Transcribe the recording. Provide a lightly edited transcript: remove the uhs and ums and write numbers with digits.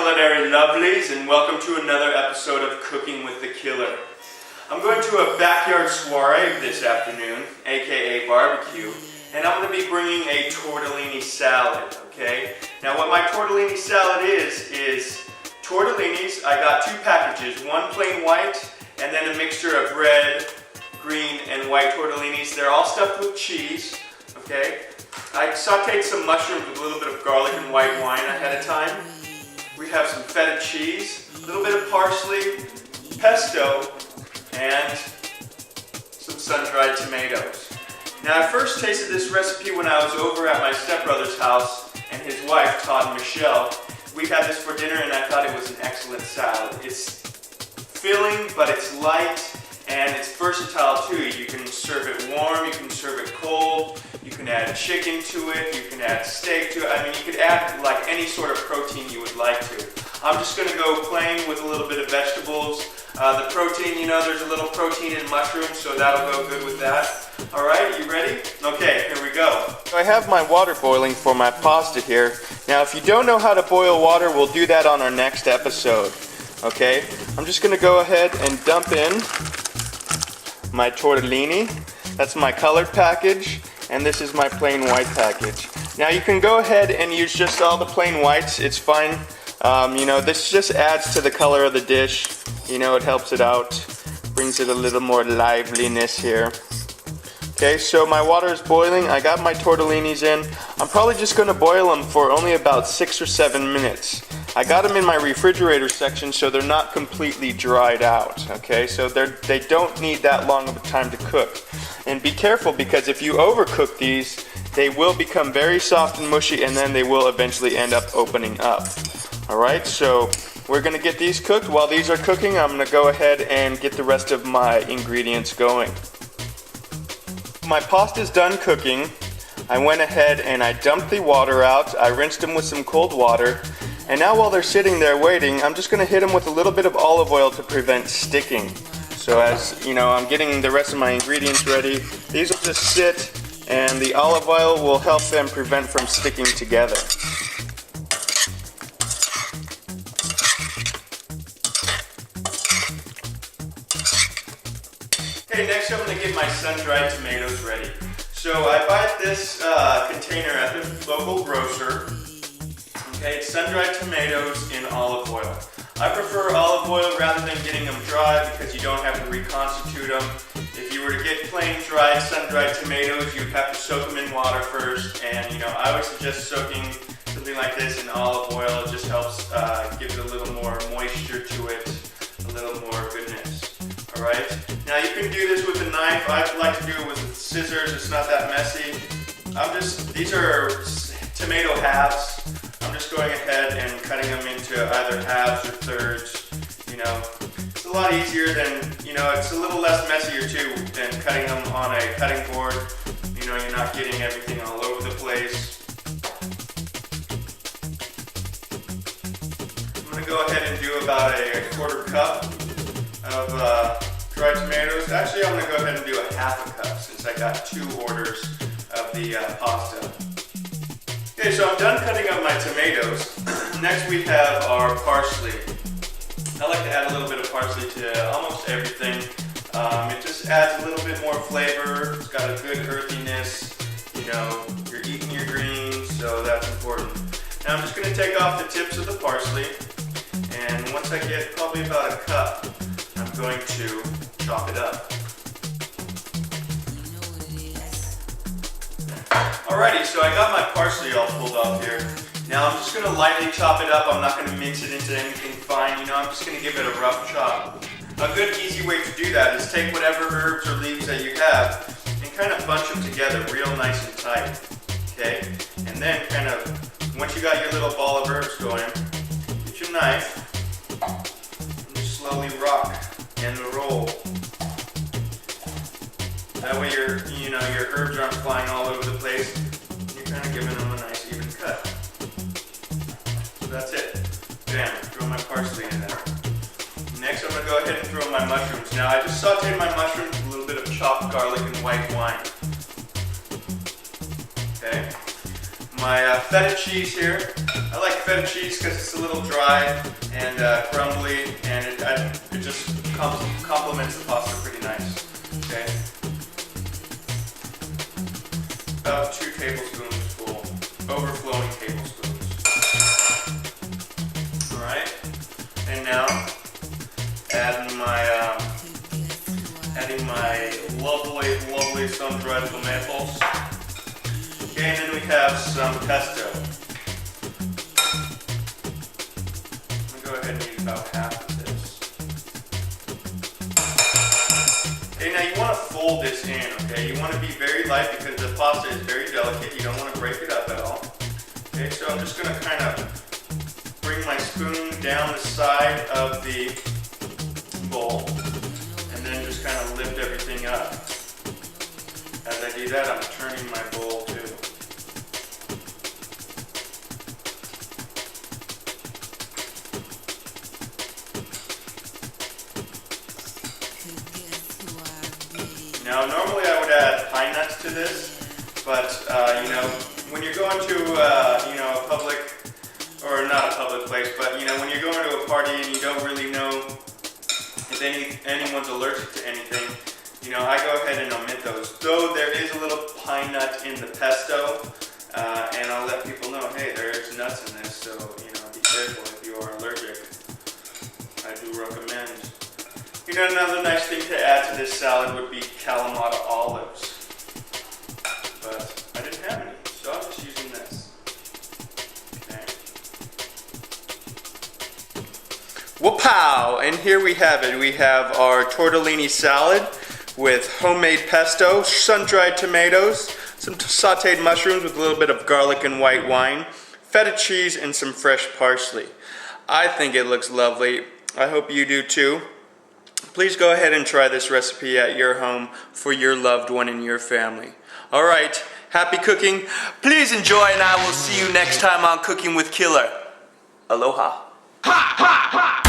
culinary lovelies, and welcome to another episode of Cooking with the Killer. I'm going to a backyard soiree this afternoon, aka barbecue, and I'm going to be bringing a tortellini salad, okay? Now what my tortellini salad is tortellinis. I got two packages, one plain white and then a mixture of red, green, and white tortellinis. They're all stuffed with cheese, okay? I sauteed some mushrooms with a little bit of garlic and white wine ahead of time. We have some feta cheese, a little bit of parsley, pesto, and some sun-dried tomatoes. Now I first tasted this recipe when I was over at my stepbrother's house and his wife, Todd and Michelle. We had this for dinner and I thought it was an excellent salad. It's filling, but it's light, and it's versatile too. You can serve it warm, you can serve it cold, you can add chicken to it, you can add steak to it. I mean, you could add like any sort of protein you would like to. I'm just going to go plain with a little bit of vegetables. The protein, you know, there's a little protein in mushrooms, so that'll go good with that. Alright, you ready? Okay, here we go. I have my water boiling for my pasta here. Now, if you don't know how to boil water, we'll do that on our next episode. Okay, I'm just going to go ahead and dump in my tortellini. That's my colored package, and this is my plain white package. Now you can go ahead and use just all the plain whites, it's fine. You know, this just adds to the color of the dish. You know, it helps it out, brings it a little more liveliness here. Okay, so my water is boiling. I got my tortellinis in. I'm probably just going to boil them for only about 6 or 7 minutes. I got them in my refrigerator section so they're not completely dried out. Okay, so they don't need that long of a time to cook. And be careful, because if you overcook these, they will become very soft and mushy, and then they will eventually end up opening up. Alright, so we're going to get these cooked. While these are cooking, I'm going to go ahead and get the rest of my ingredients going. My pasta's done cooking. I went ahead and I dumped the water out. I rinsed them with some cold water. And now while they're sitting there waiting, I'm just going to hit them with a little bit of olive oil to prevent sticking. So as you know, I'm getting the rest of my ingredients ready. These will just sit, and the olive oil will help them prevent from sticking together. Okay, next I'm going to get my sun-dried tomatoes ready. So I buy this container at the local grocer. Okay, it's sun-dried tomatoes in olive oil. I prefer olive oil rather than getting them dry because you don't have to reconstitute them. If you were to get plain dried sun-dried tomatoes, you'd have to soak them in water first. And you know, I always suggest soaking something like this in olive oil. It just helps give it a little more moisture to it, a little more goodness. Alright, now you can do this with a knife. I like to do it with scissors. It's not that messy. These are tomato halves. I'm just going ahead and cutting them into either halves or thirds. You know, it's a lot easier than, you know, it's a little less messier too than cutting them on a cutting board. You know, you're not getting everything all over the place. I'm going to go ahead and do about a quarter cup of dried tomatoes. Actually, I'm going to go ahead and do a half a cup since I got 2 orders of the pasta. Okay, so I'm done cutting up my tomatoes. Next we have our parsley. I like to add a little bit of parsley to almost everything. It just adds a little bit more flavor. It's got a good earthiness. You know, you're eating your greens, so that's important. Now I'm just going to take off the tips of the parsley. And once I get probably about a cup, I'm going to chop it up. Alrighty, so I got my parsley all pulled off here. Now I'm just going to lightly chop it up. I'm not going to mix it into anything fine. You know, I'm just going to give it a rough chop. A good easy way to do that is take whatever herbs or leaves that you have and kind of bunch them together real nice and tight. Okay? And then kind of, once you got your little ball of herbs going, get your knife and just slowly rock and roll. That way your herbs aren't flying all over the place. You're kind of giving them a nice even cut. So that's it. Bam, throw my parsley in there. Next I'm going to go ahead and throw my mushrooms. Now I just sauteed my mushrooms with a little bit of chopped garlic and white wine. Okay. my feta cheese here. I like feta cheese because it's a little dry and crumbly, and it just complements the pasta pretty nice. Okay. About 2 tablespoons full, overflowing tablespoons. All right. And now adding my lovely sun-dried tomatoes. Okay, and then we have some pesto. I'm gonna go ahead and use about half of this. Okay, now you want to fold this in. Okay, you want to be very light because the pasta is very delicate. You don't want to break it up at all. Okay, so I'm just gonna kind of bring my spoon down the side of the bowl, and then just kind of lift everything up. As I do that, I'm turning my bowl too. Now, normally I would add pine nuts to this, but you know, when you're going to you know, a public, or not a public place, but you know, when you're going to a party and you don't really know if anyone's allergic to anything, you know, I go ahead and omit those. Though there is a little pine nut in the pesto, and I'll let people know, hey, there's nuts in this, so you know, be careful if you are allergic. I do recommend. You know, another nice thing to add to this salad would be Kalamata olives, but I didn't have any, so I'm just using this. Okay. Whoop-pow! And here we have it. We have our tortellini salad with homemade pesto, sun-dried tomatoes, some sauteed mushrooms with a little bit of garlic and white wine, feta cheese, and some fresh parsley. I think it looks lovely. I hope you do too. Please go ahead and try this recipe at your home for your loved one and your family. All right, happy cooking. Please enjoy, and I will see you next time on Cooking with Killer. Aloha. Ha, ha, ha.